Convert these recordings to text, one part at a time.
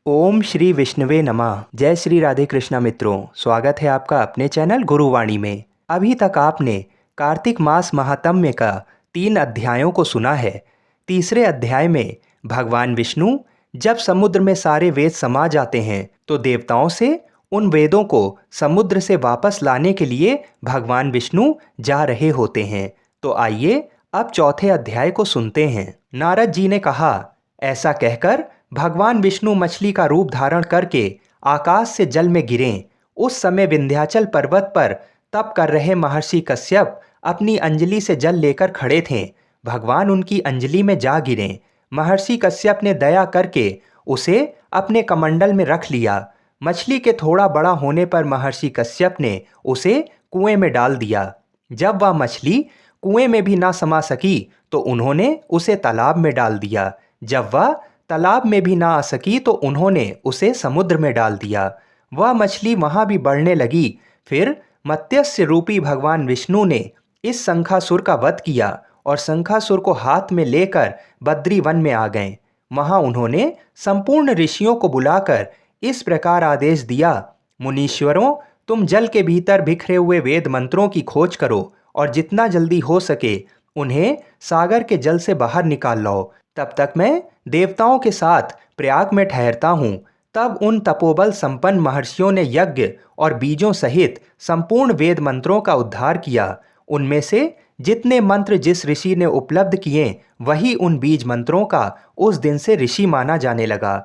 ओम श्री विष्णुवे नमः। जय श्री राधे कृष्णा मित्रों, स्वागत है आपका अपने चैनल गुरुवाणी में। अभी तक आपने कार्तिक मास महात्म्य का 3 अध्यायों को सुना है। तीसरे अध्याय में भगवान विष्णु जब समुद्र में सारे वेद समा जाते हैं तो देवताओं से उन वेदों को समुद्र से वापस लाने के लिए भगवान विष्णु जा रहे होते हैं। तो आइए अब चौथे अध्याय को सुनते हैं। नारद जी ने कहा, ऐसा कहकर भगवान विष्णु मछली का रूप धारण करके आकाश से जल में गिरे। उस समय विंध्याचल पर्वत पर तप कर रहे महर्षि कश्यप अपनी अंजलि से जल लेकर खड़े थे। भगवान उनकी अंजलि में जा गिरे। महर्षि कश्यप ने दया करके उसे अपने कमंडल में रख लिया। मछली के थोड़ा बड़ा होने पर महर्षि कश्यप ने उसे कुएं में डाल दिया। जब वह मछली कुएं में भी ना समा सकी तो उन्होंने उसे तालाब में डाल दिया। जब वह तालाब में भी ना आ सकी तो उन्होंने उसे समुद्र में डाल दिया। वह मछली वहां भी बढ़ने लगी। फिर मत्स्य रूपी भगवान विष्णु ने इस शंखासुर का वध किया और शंखासुर को हाथ में लेकर बद्री वन में आ गए। वहां उन्होंने संपूर्ण ऋषियों को बुलाकर इस प्रकार आदेश दिया, मुनीश्वरों, तुम जल के भीतर बिखरे हुए वेद मंत्रों की खोज करो और जितना जल्दी हो सके उन्हें सागर के जल से बाहर निकाल लाओ। तब तक मैं देवताओं के साथ प्रयाग में ठहरता हूँ। तब उन तपोबल संपन्न महर्षियों ने यज्ञ और बीजों सहित संपूर्ण वेद मंत्रों का उद्धार किया। उनमें से जितने मंत्र जिस ऋषि ने उपलब्ध किए वही उन बीज मंत्रों का उस दिन से ऋषि माना जाने लगा।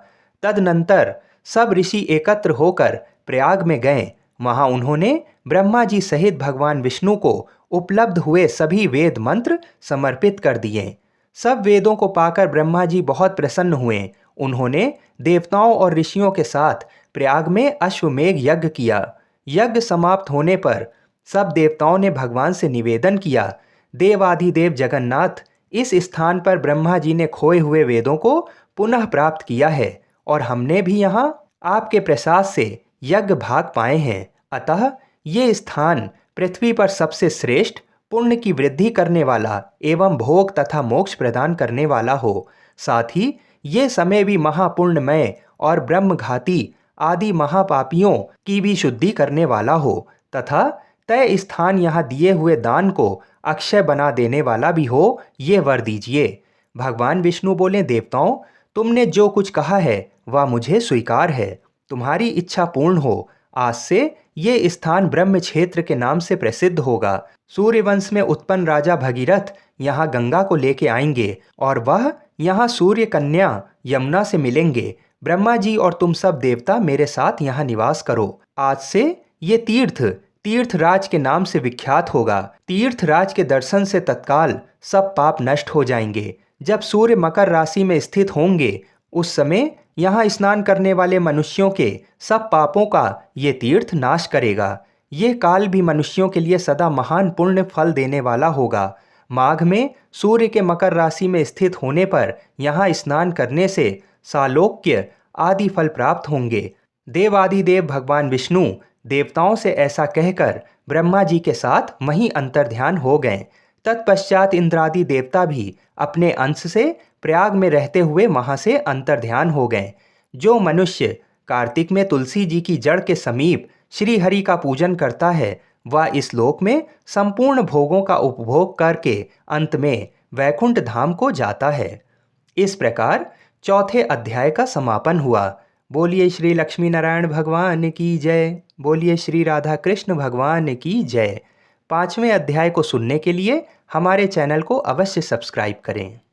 तदनंतर सब ऋषि एकत्र होकर प्रयाग में गए। वहां उन्होंने ब्रह्मा जी सहित भगवान विष्णु को उपलब्ध हुए सभी वेद मंत्र समर्पित कर दिए। सब वेदों को पाकर ब्रह्मा जी बहुत प्रसन्न हुए। उन्होंने देवताओं और ऋषियों के साथ प्रयाग में अश्वमेघ यज्ञ किया। यज्ञ समाप्त होने पर सब देवताओं ने भगवान से निवेदन किया, देवाधिदेव जगन्नाथ, इस स्थान पर ब्रह्मा जी ने खोए हुए वेदों को पुनः प्राप्त किया है और हमने भी यहाँ आपके प्रसाद से यज्ञ भाग पाए हैं। अतः ये स्थान पृथ्वी पर सबसे श्रेष्ठ, पुण्य की वृद्धि करने वाला एवं भोग तथा मोक्ष प्रदान करने वाला हो। साथ ही ये समय भी महापुण्यमय और ब्रह्मघाती आदि महापापियों की भी शुद्धि करने वाला हो तथा तय स्थान यहाँ दिए हुए दान को अक्षय बना देने वाला भी हो, ये वर दीजिए। भगवान विष्णु बोले, देवताओं, तुमने जो कुछ कहा है वह मुझे स्वीकार है। तुम्हारी इच्छा पूर्ण हो। आज से ये स्थान ब्रह्म क्षेत्र के नाम से प्रसिद्ध होगा। सूर्यवंश में उत्पन्न राजा भगीरथ यहाँ गंगा को लेके आएंगे और वह यहाँ सूर्य कन्या यमुना से मिलेंगे। ब्रह्मा जी और तुम सब देवता मेरे साथ यहाँ निवास करो। आज से ये तीर्थराज के नाम से विख्यात होगा। तीर्थराज के दर्शन से तत्काल सब पाप नष्ट हो जाएंगे। जब सूर्य मकर राशि में स्थित होंगे उस समय यहाँ स्नान करने वाले मनुष्यों के सब पापों का ये तीर्थ नाश करेगा। ये काल भी मनुष्यों के लिए सदा महान पुण्य फल देने वाला होगा। माघ में सूर्य के मकर राशि में स्थित होने पर यहाँ स्नान करने से सालोक्य आदि फल प्राप्त होंगे। देवादिदेव भगवान विष्णु देवताओं से ऐसा कहकर ब्रह्मा जी के साथ वहीं अंतर्ध्यान हो गए। तत्पश्चात इंद्रादि देवता भी अपने अंश से प्रयाग में रहते हुए वहां से अंतर्ध्यान हो गए। जो मनुष्य कार्तिक में तुलसी जी की जड़ के समीप श्री हरि का पूजन करता है वह इस लोक में संपूर्ण भोगों का उपभोग करके अंत में वैकुंठ धाम को जाता है। इस प्रकार चौथे अध्याय का समापन हुआ। बोलिए श्री लक्ष्मी नारायण भगवान की जय। बोलिए श्री राधा कृष्ण भगवान की जय। 5वें अध्याय को सुनने के लिए हमारे चैनल को अवश्य सब्सक्राइब करें।